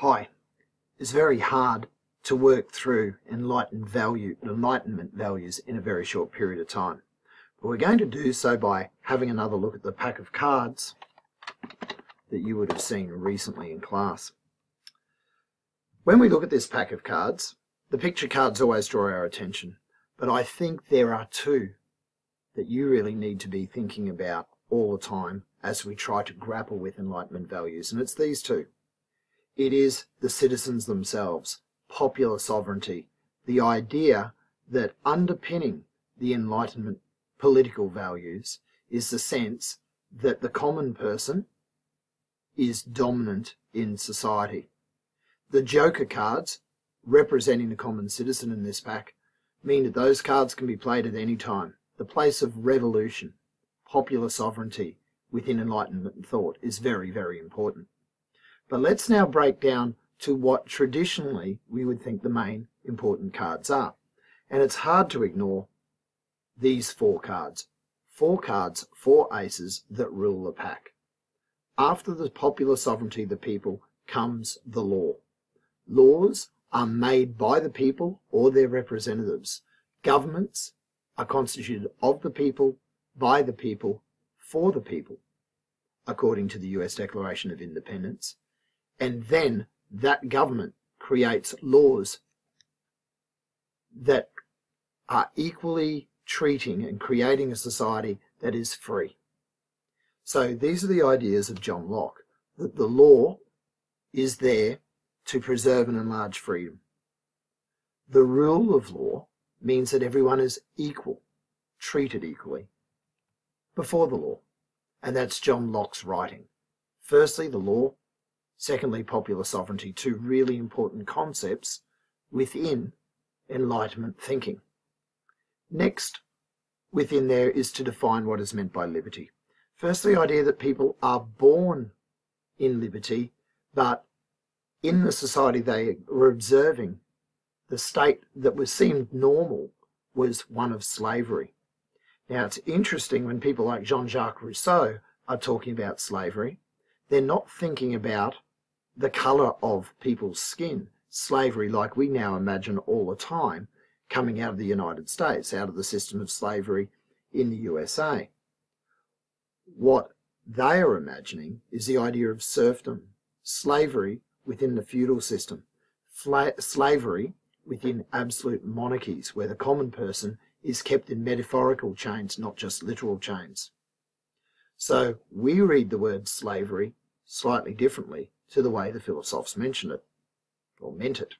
Hi. It's very hard to work through enlightenment values in a very short period of time. But we're going to do so by having another look at the pack of cards that you would have seen recently in class. When we look at this pack of cards, the picture cards always draw our attention, but I think there are two that you really need to be thinking about all the time as we try to grapple with enlightenment values, and it's these two. It is the citizens themselves, popular sovereignty, the idea that underpinning the Enlightenment political values is the sense that the common person is dominant in society. The Joker cards, representing the common citizen in this pack, mean that those cards can be played at any time. The place of revolution, popular sovereignty within Enlightenment thought is very, very important. But let's now break down to what traditionally we would think the main important cards are. And it's hard to ignore these four cards. Four cards, four aces that rule the pack. After the popular sovereignty of the people comes the law. Laws are made by the people or their representatives. Governments are constituted of the people, by the people, for the people, according to the US Declaration of Independence. And then that government creates laws that are equally treating and creating a society that is free. So these are the ideas of John Locke, that the law is there to preserve and enlarge freedom. The rule of law means that everyone is equal, treated equally, before the law. And that's John Locke's writing. Firstly, the law. Secondly, popular sovereignty, two really important concepts within Enlightenment thinking. Next, within there is to define what is meant by liberty. Firstly, the idea that people are born in liberty, but in the society they were observing, the state that was seemed normal was one of slavery. Now, it's interesting when people like Jean-Jacques Rousseau are talking about slavery, they're not thinking about the colour of people's skin, slavery like we now imagine all the time, coming out of the United States, out of the system of slavery in the USA. What they are imagining is the idea of serfdom, slavery within the feudal system, slavery within absolute monarchies, where the common person is kept in metaphorical chains, not just literal chains. So we read the word slavery slightly differently to the way the philosophers mentioned it, or meant it.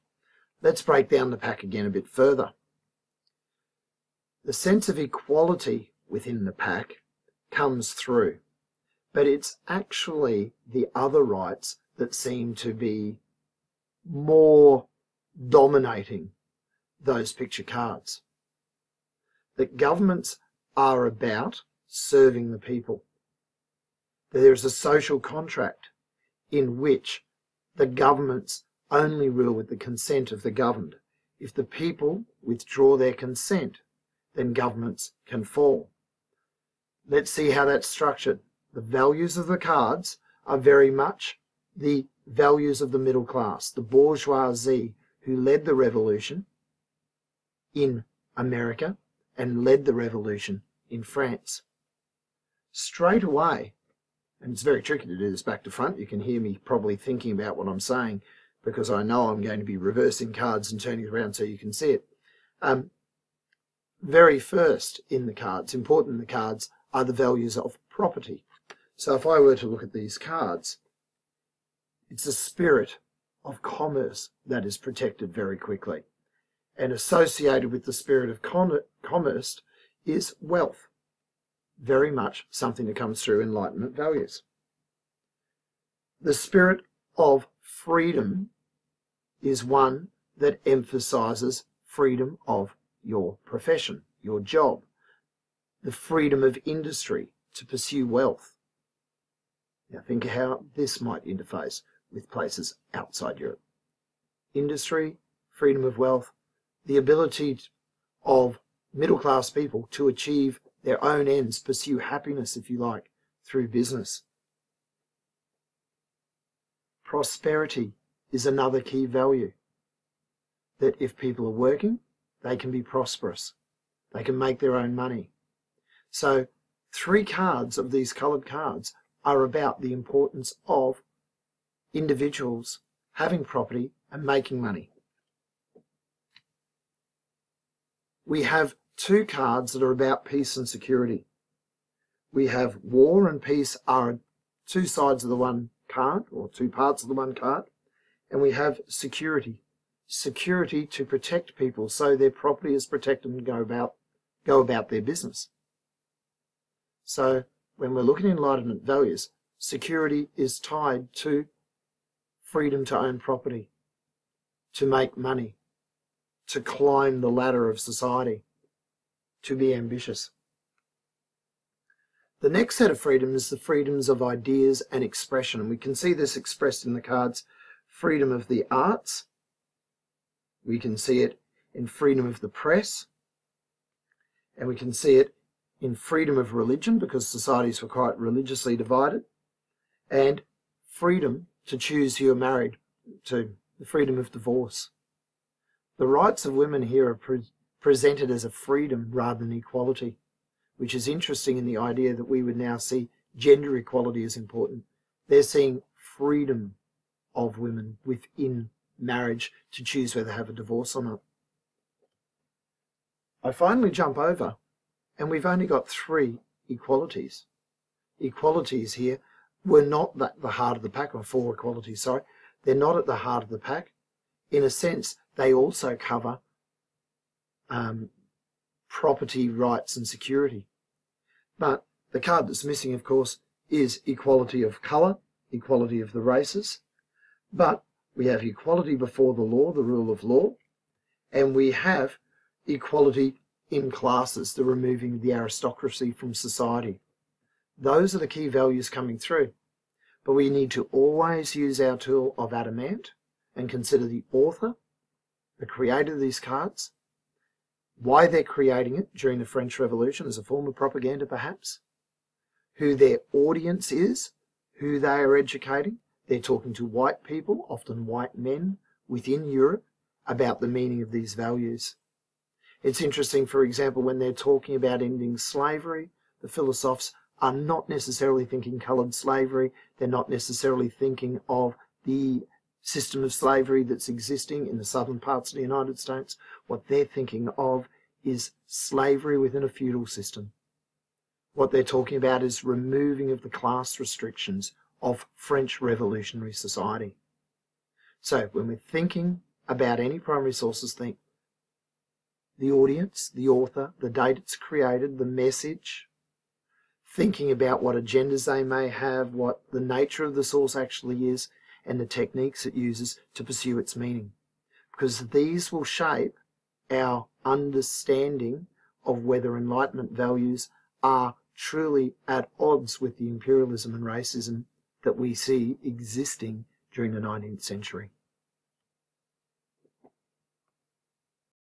Let's break down the pack again a bit further. The sense of equality within the pack comes through, but it's actually the other rights that seem to be more dominating those picture cards. That governments are about serving the people. There is a social contract in which the governments only rule with the consent of the governed. If the people withdraw their consent, then governments can fall. Let's see how that's structured. The values of the cards are very much the values of the middle class, the bourgeoisie who led the revolution in America and led the revolution in France. Straight away, and it's very tricky to do this back to front. You can hear me probably thinking about what I'm saying because I know I'm going to be reversing cards and turning it around so you can see it. Very first in the cards, important in the cards, are the values of property. So if I were to look at these cards, it's the spirit of commerce that is protected very quickly. And associated with the spirit of commerce is wealth. Very much something that comes through Enlightenment values. The spirit of freedom is one that emphasizes freedom of your profession, your job, the freedom of industry to pursue wealth. Now think of how this might interface with places outside Europe. Industry, freedom of wealth, the ability of middle-class people to achieve their own ends, pursue happiness, if you like, through business. Prosperity is another key value. That if people are working, they can be prosperous. They can make their own money. So 3 cards of these coloured cards are about the importance of individuals having property and making money. We have 2 cards that are about peace and security. We have war and peace are 2 sides of the one card, or 2 parts of the one card. And we have security. Security to protect people so their property is protected and go about their business. So when we're looking at Enlightenment values, security is tied to freedom to own property, to make money, to climb the ladder of society, to be ambitious. The next set of freedom is the freedoms of ideas and expression. And we can see this expressed in the cards: freedom of the arts. We can see it in freedom of the press. And we can see it in freedom of religion, because societies were quite religiously divided. And freedom to choose who you're married to, the freedom of divorce. The rights of women here are presented as a freedom rather than equality, which is interesting in the idea that we would now see gender equality as important. They're seeing freedom of women within marriage to choose whether to have a divorce or not. I finally jump over, and we've only got 3 equalities. Equalities here were not at the heart of the pack, or 4 equalities, sorry. They're not at the heart of the pack. In a sense, they also cover property rights and security. But the card that's missing, of course, is equality of colour, equality of the races. But we have equality before the law, the rule of law, and we have equality in classes, the removing the aristocracy from society. Those are the key values coming through. But we need to always use our tool of adamant and consider the author, the creator of these cards, why they're creating it during the French Revolution as a form of propaganda perhaps, who their audience is, who they are educating. They're talking to white people, often white men within Europe, about the meaning of these values. It's interesting, for example, when they're talking about ending slavery, the philosophers are not necessarily thinking coloured slavery. They're not necessarily thinking of the system of slavery that's existing in the southern parts of the United States. What they're thinking of is slavery within a feudal system. What they're talking about is removing of the class restrictions of French revolutionary society. So when we're thinking about any primary sources, think the audience, the author, the date it's created, the message, thinking about what agendas they may have, what the nature of the source actually is, and the techniques it uses to pursue its meaning. Because these will shape our understanding of whether Enlightenment values are truly at odds with the imperialism and racism that we see existing during the 19th century.